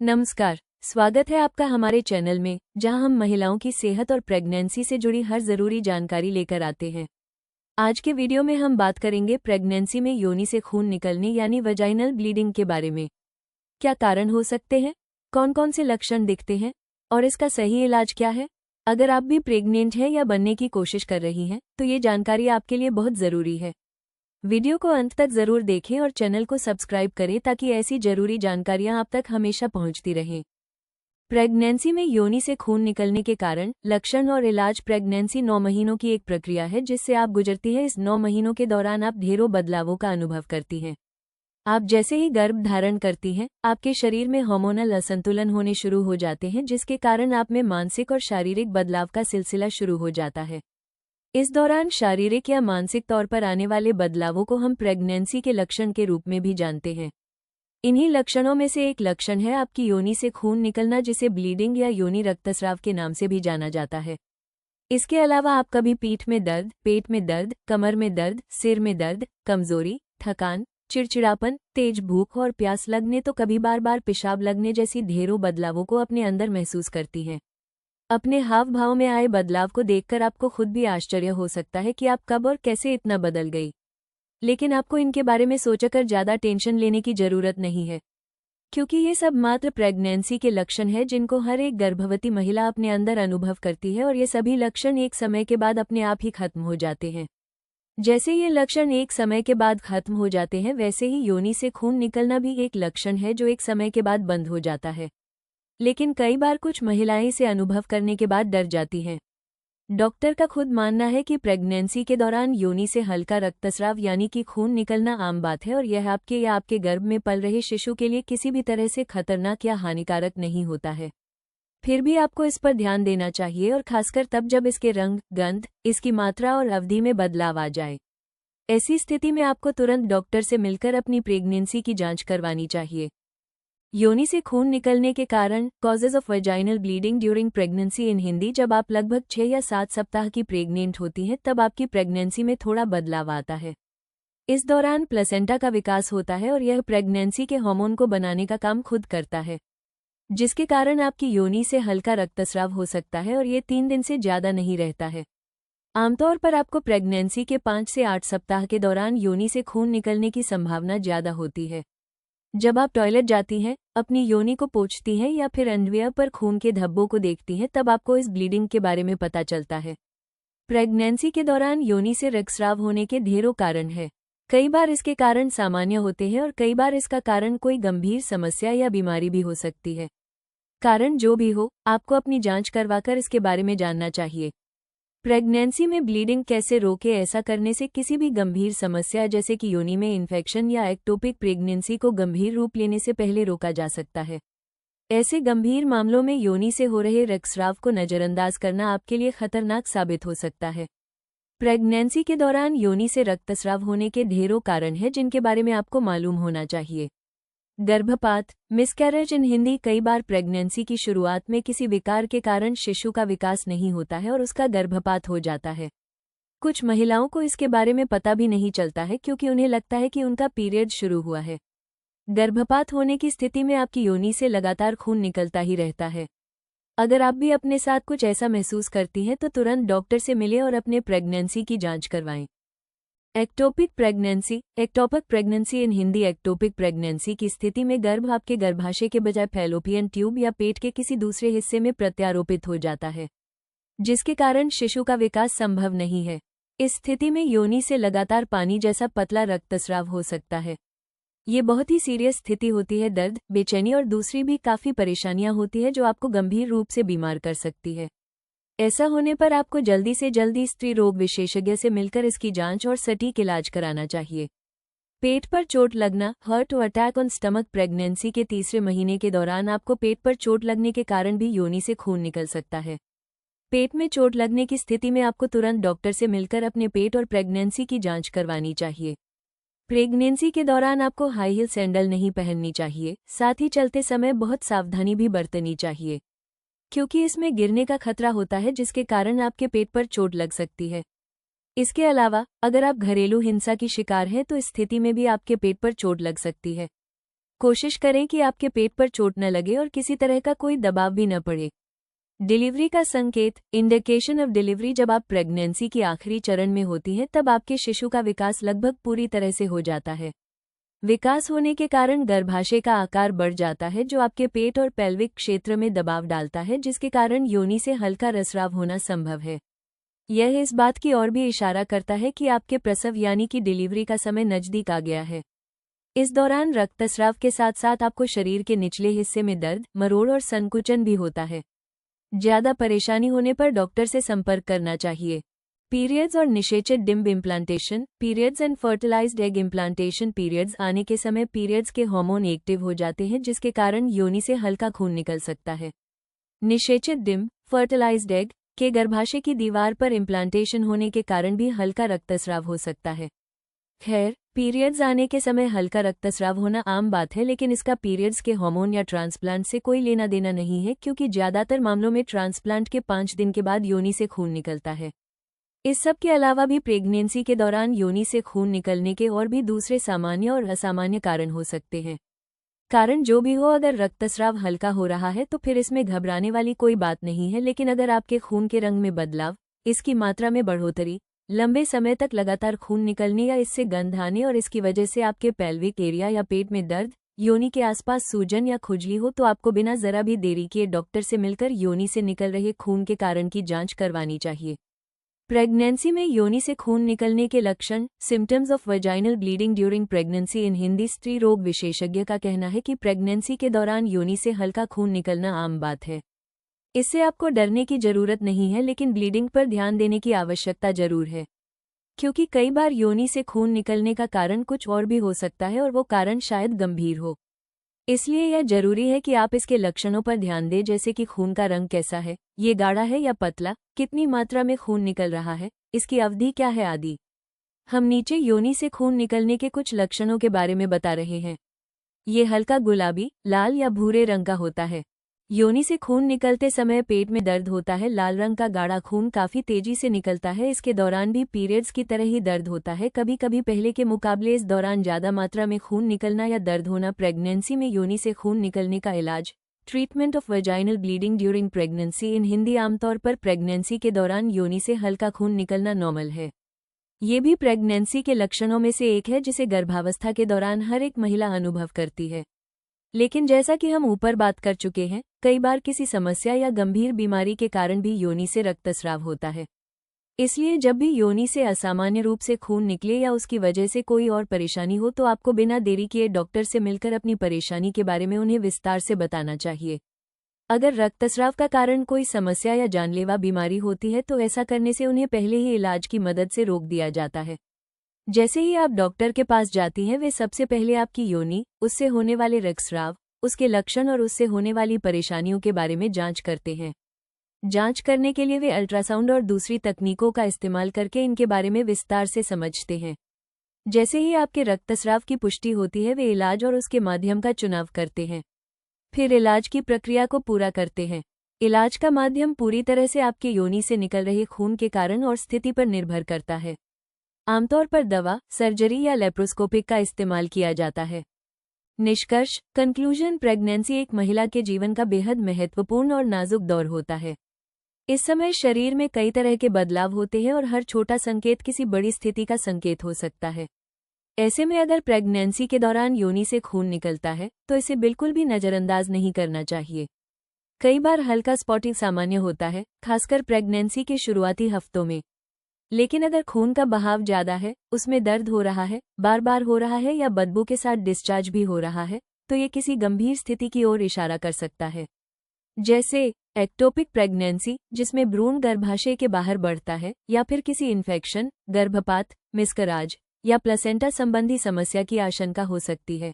नमस्कार। स्वागत है आपका हमारे चैनल में, जहां हम महिलाओं की सेहत और प्रेगनेंसी से जुड़ी हर जरूरी जानकारी लेकर आते हैं। आज के वीडियो में हम बात करेंगे प्रेगनेंसी में योनि से खून निकलने यानी वजाइनल ब्लीडिंग के बारे में। क्या कारण हो सकते हैं, कौन कौन से लक्षण दिखते हैं और इसका सही इलाज क्या है। अगर आप भी प्रेग्नेंट हैं या बनने की कोशिश कर रही हैं, तो ये जानकारी आपके लिए बहुत ज़रूरी है। वीडियो को अंत तक जरूर देखें और चैनल को सब्सक्राइब करें ताकि ऐसी जरूरी जानकारियां आप तक हमेशा पहुंचती रहें। प्रेगनेंसी में योनि से खून निकलने के कारण, लक्षण और इलाज। प्रेगनेंसी 9 महीनों की एक प्रक्रिया है जिससे आप गुजरती हैं। इस 9 महीनों के दौरान आप ढेरों बदलावों का अनुभव करती हैं। आप जैसे ही गर्भ धारण करती हैं, आपके शरीर में हार्मोनल असंतुलन होने शुरू हो जाते हैं, जिसके कारण आप में मानसिक और शारीरिक बदलाव का सिलसिला शुरू हो जाता है। इस दौरान शारीरिक या मानसिक तौर पर आने वाले बदलावों को हम प्रेगनेंसी के लक्षण के रूप में भी जानते हैं। इन्हीं लक्षणों में से एक लक्षण है आपकी योनि से खून निकलना, जिसे ब्लीडिंग या योनि रक्तस्राव के नाम से भी जाना जाता है। इसके अलावा आप कभी पीठ में दर्द, पेट में दर्द, कमर में दर्द, सिर में दर्द, कमजोरी, थकान, चिड़चिड़ापन, तेज भूख और प्यास लगने, तो कभी बार बार पेशाब लगने जैसी ढेरों बदलावों को अपने अंदर महसूस करती हैं। अपने हाव भाव में आए बदलाव को देखकर आपको खुद भी आश्चर्य हो सकता है कि आप कब और कैसे इतना बदल गई। लेकिन आपको इनके बारे में सोचकर ज़्यादा टेंशन लेने की जरूरत नहीं है, क्योंकि ये सब मात्र प्रेगनेंसी के लक्षण हैं जिनको हर एक गर्भवती महिला अपने अंदर अनुभव करती है, और ये सभी लक्षण एक समय के बाद अपने आप ही खत्म हो जाते हैं। जैसे ये लक्षण एक समय के बाद खत्म हो जाते हैं, वैसे ही योनि से खून निकलना भी एक लक्षण है जो एक समय के बाद बंद हो जाता है। लेकिन कई बार कुछ महिलाएं इसे अनुभव करने के बाद डर जाती हैं। डॉक्टर का खुद मानना है कि प्रेगनेंसी के दौरान योनि से हल्का रक्तस्राव यानी कि खून निकलना आम बात है, और यह आपके या आपके गर्भ में पल रहे शिशु के लिए किसी भी तरह से खतरनाक या हानिकारक नहीं होता है। फिर भी आपको इस पर ध्यान देना चाहिए, और खासकर तब जब इसके रंग, गंध, इसकी मात्रा और अवधि में बदलाव आ जाए। ऐसी स्थिति में आपको तुरंत डॉक्टर से मिलकर अपनी प्रेगनेंसी की जांच करवानी चाहिए। योनि से खून निकलने के कारण, causes of vaginal bleeding during pregnancy in Hindi. जब आप लगभग 6 या 7 सप्ताह की प्रेग्नेंट होती हैं, तब आपकी प्रेगनेंसी में थोड़ा बदलाव आता है। इस दौरान प्लेसेंटा का विकास होता है और यह प्रेगनेंसी के हार्मोन को बनाने का काम खुद करता है, जिसके कारण आपकी योनि से हल्का रक्तस्राव हो सकता है, और ये 3 दिन से ज्यादा नहीं रहता है। आमतौर पर आपको प्रेगनेंसी के 5 से 8 सप्ताह के दौरान योनि से खून निकलने की संभावना ज्यादा होती है। जब आप टॉयलेट जाती हैं, अपनी योनि को पोंछती हैं या फिर अंडरवियर पर खून के धब्बों को देखती हैं, तब आपको इस ब्लीडिंग के बारे में पता चलता है। प्रेगनेंसी के दौरान योनि से रक्तस्राव होने के ढेरों कारण हैं। कई बार इसके कारण सामान्य होते हैं और कई बार इसका कारण कोई गंभीर समस्या या बीमारी भी हो सकती है। कारण जो भी हो, आपको अपनी जांच करवाकर इसके बारे में जानना चाहिए। प्रेगनेंसी में ब्लीडिंग कैसे रोके। ऐसा करने से किसी भी गंभीर समस्या जैसे कि योनि में इन्फेक्शन या एक्टोपिक प्रेगनेंसी को गंभीर रूप लेने से पहले रोका जा सकता है। ऐसे गंभीर मामलों में योनि से हो रहे रक्तस्राव को नजरअंदाज करना आपके लिए खतरनाक साबित हो सकता है। प्रेगनेंसी के दौरान योनि से रक्तस्राव होने के ढेरों कारण हैं जिनके बारे में आपको मालूम होना चाहिए। गर्भपात, मिसकैरेज इन हिंदी। कई बार प्रेगनेंसी की शुरुआत में किसी विकार के कारण शिशु का विकास नहीं होता है और उसका गर्भपात हो जाता है। कुछ महिलाओं को इसके बारे में पता भी नहीं चलता है, क्योंकि उन्हें लगता है कि उनका पीरियड शुरू हुआ है। गर्भपात होने की स्थिति में आपकी योनि से लगातार खून निकलता ही रहता है। अगर आप भी अपने साथ कुछ ऐसा महसूस करती हैं, तो तुरंत डॉक्टर से मिलें और अपने प्रेगनेंसी की जांच करवाएं। Ectopic pregnancy, ectopic pregnancy in Hindi. Ectopic pregnancy की स्थिति में गर्भ आपके गर्भाशय के बजाय फैलोपियन ट्यूब या पेट के किसी दूसरे हिस्से में प्रत्यारोपित हो जाता है, जिसके कारण शिशु का विकास संभव नहीं है। इस स्थिति में योनि से लगातार पानी जैसा पतला रक्तस्राव हो सकता है। ये बहुत ही सीरियस स्थिति होती है। दर्द, बेचैनी और दूसरी भी काफ़ी परेशानियां होती है जो आपको गंभीर रूप से बीमार कर सकती है। ऐसा होने पर आपको जल्दी से जल्दी स्त्री रोग विशेषज्ञ से मिलकर इसकी जांच और सटीक इलाज कराना चाहिए। पेट पर चोट लगना, heart attack on stomach. Pregnancy के तीसरे महीने के दौरान आपको पेट पर चोट लगने के कारण भी योनि से खून निकल सकता है। पेट में चोट लगने की स्थिति में आपको तुरंत डॉक्टर से मिलकर अपने पेट और प्रेगनेंसी की जांच करवानी चाहिए। प्रेगनेंसी के दौरान आपको हाई हील सैंडल नहीं पहननी चाहिए। साथ ही चलते समय बहुत सावधानी भी बरतनी चाहिए, क्योंकि इसमें गिरने का खतरा होता है, जिसके कारण आपके पेट पर चोट लग सकती है। इसके अलावा अगर आप घरेलू हिंसा की शिकार हैं, तो इस स्थिति में भी आपके पेट पर चोट लग सकती है। कोशिश करें कि आपके पेट पर चोट न लगे और किसी तरह का कोई दबाव भी न पड़े। डिलीवरी का संकेत, इंडिकेशन ऑफ डिलीवरी। जब आप प्रेगनेंसी की आखिरी चरण में होती हैं तब आपके शिशु का विकास लगभग पूरी तरह से हो जाता है। विकास होने के कारण गर्भाशय का आकार बढ़ जाता है जो आपके पेट और पेल्विक क्षेत्र में दबाव डालता है, जिसके कारण योनि से हल्का रसराव होना संभव है। यह इस बात की ओर भी इशारा करता है कि आपके प्रसव यानी कि डिलीवरी का समय नजदीक आ गया है। इस दौरान रक्तस्राव के साथ साथ आपको शरीर के निचले हिस्से में दर्द, मरोड़ और संकुचन भी होता है। ज्यादा परेशानी होने पर डॉक्टर से संपर्क करना चाहिए। पीरियड्स और निषेचित डिम्ब implantation. Periods and fertilised egg implantation. Periods आने के समय पीरियड्स के हार्मोन एक्टिव हो जाते हैं, जिसके कारण योनि से हल्का खून निकल सकता है। निषेचित डिम्ब, फर्टिलाइज्ड एग के गर्भाशय की दीवार पर इम्प्लांटेशन होने के कारण भी हल्का रक्तस्राव हो सकता है। खैर, पीरियड्स आने के समय हल्का रक्तस्राव होना आम बात है, लेकिन इसका पीरियड्स के हार्मोन या ट्रांसप्लांट से कोई लेना देना नहीं है, क्योंकि ज्यादातर मामलों में ट्रांसप्लांट के 5 दिन के बाद योनि से खून निकलता है। इस सब के अलावा भी प्रेगनेंसी के दौरान योनि से खून निकलने के और भी दूसरे सामान्य और असामान्य कारण हो सकते हैं। कारण जो भी हो, अगर रक्तस्राव हल्का हो रहा है तो फिर इसमें घबराने वाली कोई बात नहीं है, लेकिन अगर आपके खून के रंग में बदलाव, इसकी मात्रा में बढ़ोतरी, लंबे समय तक लगातार खून निकलने या इससे गंध आने और इसकी वजह से आपके पेल्विक एरिया या पेट में दर्द, योनि के आसपास सूजन या खुजली हो, तो आपको बिना जरा भी देरी किए डॉक्टर से मिलकर योनि से निकल रहे खून के कारण की जांच करवानी चाहिए। प्रेगनेंसी में योनि से खून निकलने के लक्षण। Symptoms of vaginal bleeding during pregnancy in Hindi. स्त्री रोग विशेषज्ञ का कहना है कि प्रेगनेंसी के दौरान योनि से हल्का खून निकलना आम बात है। इससे आपको डरने की जरूरत नहीं है, लेकिन ब्लीडिंग पर ध्यान देने की आवश्यकता जरूर है, क्योंकि कई बार योनि से खून निकलने का कारण कुछ और भी हो सकता है और वो कारण शायद गंभीर हो। इसलिए यह जरूरी है कि आप इसके लक्षणों पर ध्यान दें, जैसे कि खून का रंग कैसा है, ये गाढ़ा है या पतला, कितनी मात्रा में खून निकल रहा है, इसकी अवधि क्या है आदि। हम नीचे योनि से खून निकलने के कुछ लक्षणों के बारे में बता रहे हैं। ये हल्का गुलाबी, लाल या भूरे रंग का होता है। योनि से खून निकलते समय पेट में दर्द होता है। लाल रंग का गाढ़ा खून काफी तेजी से निकलता है। इसके दौरान भी पीरियड्स की तरह ही दर्द होता है, कभी कभी पहले के मुकाबले इस दौरान ज्यादा मात्रा में खून निकलना या दर्द होना। प्रेगनेंसी में योनि से खून निकलने का इलाज। Treatment of vaginal bleeding during pregnancy in Hindi. आमतौर पर प्रेगनेंसी के दौरान योनि से हल्का खून निकलना नॉर्मल है। ये भी प्रेगनेंसी के लक्षणों में से एक है, जिसे गर्भावस्था के दौरान हर एक महिला अनुभव करती है। लेकिन जैसा कि हम ऊपर बात कर चुके हैं, कई बार किसी समस्या या गंभीर बीमारी के कारण भी योनि से रक्तस्राव होता है। इसलिए जब भी योनि से असामान्य रूप से खून निकले या उसकी वजह से कोई और परेशानी हो, तो आपको बिना देरी किए डॉक्टर से मिलकर अपनी परेशानी के बारे में उन्हें विस्तार से बताना चाहिए। अगर रक्तस्राव का कारण कोई समस्या या जानलेवा बीमारी होती है, तो ऐसा करने से उन्हें पहले ही इलाज की मदद से रोक दिया जाता है। जैसे ही आप डॉक्टर के पास जाती हैं, वे सबसे पहले आपकी योनि, उससे होने वाले रक्तस्राव, उसके लक्षण और उससे होने वाली परेशानियों के बारे में जांच करते हैं। जांच करने के लिए वे अल्ट्रासाउंड और दूसरी तकनीकों का इस्तेमाल करके इनके बारे में विस्तार से समझते हैं। जैसे ही आपके रक्तस्राव की पुष्टि होती है, वे इलाज और उसके माध्यम का चुनाव करते हैं। फिर इलाज की प्रक्रिया को पूरा करते हैं। इलाज का माध्यम पूरी तरह से आपके योनि से निकल रहे खून के कारण और स्थिति पर निर्भर करता है। आमतौर पर दवा, सर्जरी या लेप्रोस्कोपिक का इस्तेमाल किया जाता है। निष्कर्ष, कंक्लूजन। प्रेगनेंसी एक महिला के जीवन का बेहद महत्वपूर्ण और नाजुक दौर होता है। इस समय शरीर में कई तरह के बदलाव होते हैं और हर छोटा संकेत किसी बड़ी स्थिति का संकेत हो सकता है। ऐसे में अगर प्रेगनेंसी के दौरान योनि से खून निकलता है, तो इसे बिल्कुल भी नजरअंदाज नहीं करना चाहिए। कई बार हल्का स्पॉटिंग सामान्य होता है, खासकर प्रेगनेंसी के शुरुआती हफ्तों में। लेकिन अगर खून का बहाव ज्यादा है, उसमें दर्द हो रहा है, बार बार हो रहा है या बदबू के साथ डिस्चार्ज भी हो रहा है, तो ये किसी गंभीर स्थिति की ओर इशारा कर सकता है। जैसे एक्टोपिक प्रेगनेंसी, जिसमें भ्रूण गर्भाशय के बाहर बढ़ता है, या फिर किसी इन्फेक्शन, गर्भपात, मिसकराज या प्लेसेंटा संबंधी समस्या की आशंका हो सकती है।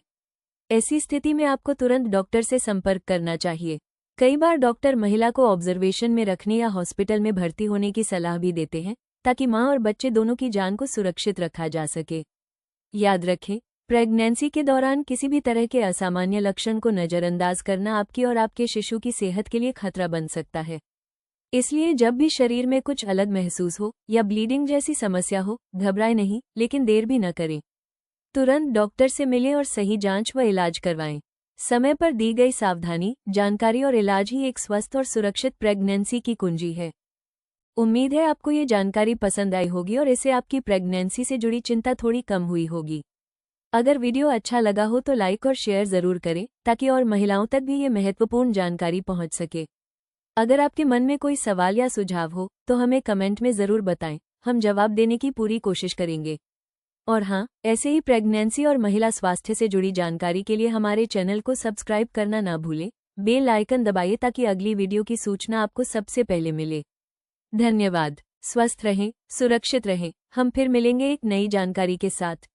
ऐसी स्थिति में आपको तुरंत डॉक्टर से संपर्क करना चाहिए। कई बार डॉक्टर महिला को ऑब्जर्वेशन में रखने या हॉस्पिटल में भर्ती होने की सलाह भी देते हैं, ताकि मां और बच्चे दोनों की जान को सुरक्षित रखा जा सके। याद रखें, प्रेगनेंसी के दौरान किसी भी तरह के असामान्य लक्षण को नजरअंदाज करना आपकी और आपके शिशु की सेहत के लिए खतरा बन सकता है। इसलिए जब भी शरीर में कुछ अलग महसूस हो या ब्लीडिंग जैसी समस्या हो, घबराएं नहीं, लेकिन देर भी न करें। तुरंत डॉक्टर से मिलें और सही जांच व इलाज करवाएं। समय पर दी गई सावधानी, जानकारी और इलाज ही एक स्वस्थ और सुरक्षित प्रेगनेंसी की कुंजी है। उम्मीद है आपको ये जानकारी पसंद आई होगी और इससे आपकी प्रेगनेंसी से जुड़ी चिंता थोड़ी कम हुई होगी। अगर वीडियो अच्छा लगा हो तो लाइक और शेयर ज़रूर करें ताकि और महिलाओं तक भी ये महत्वपूर्ण जानकारी पहुंच सके। अगर आपके मन में कोई सवाल या सुझाव हो तो हमें कमेंट में ज़रूर बताएं, हम जवाब देने की पूरी कोशिश करेंगे। और हाँ, ऐसे ही प्रेगनेंसी और महिला स्वास्थ्य से जुड़ी जानकारी के लिए हमारे चैनल को सब्सक्राइब करना ना भूलें। बेल आइकन दबाइए ताकि अगली वीडियो की सूचना आपको सबसे पहले मिले। धन्यवाद। स्वस्थ रहें, सुरक्षित रहें। हम फिर मिलेंगे एक नई जानकारी के साथ।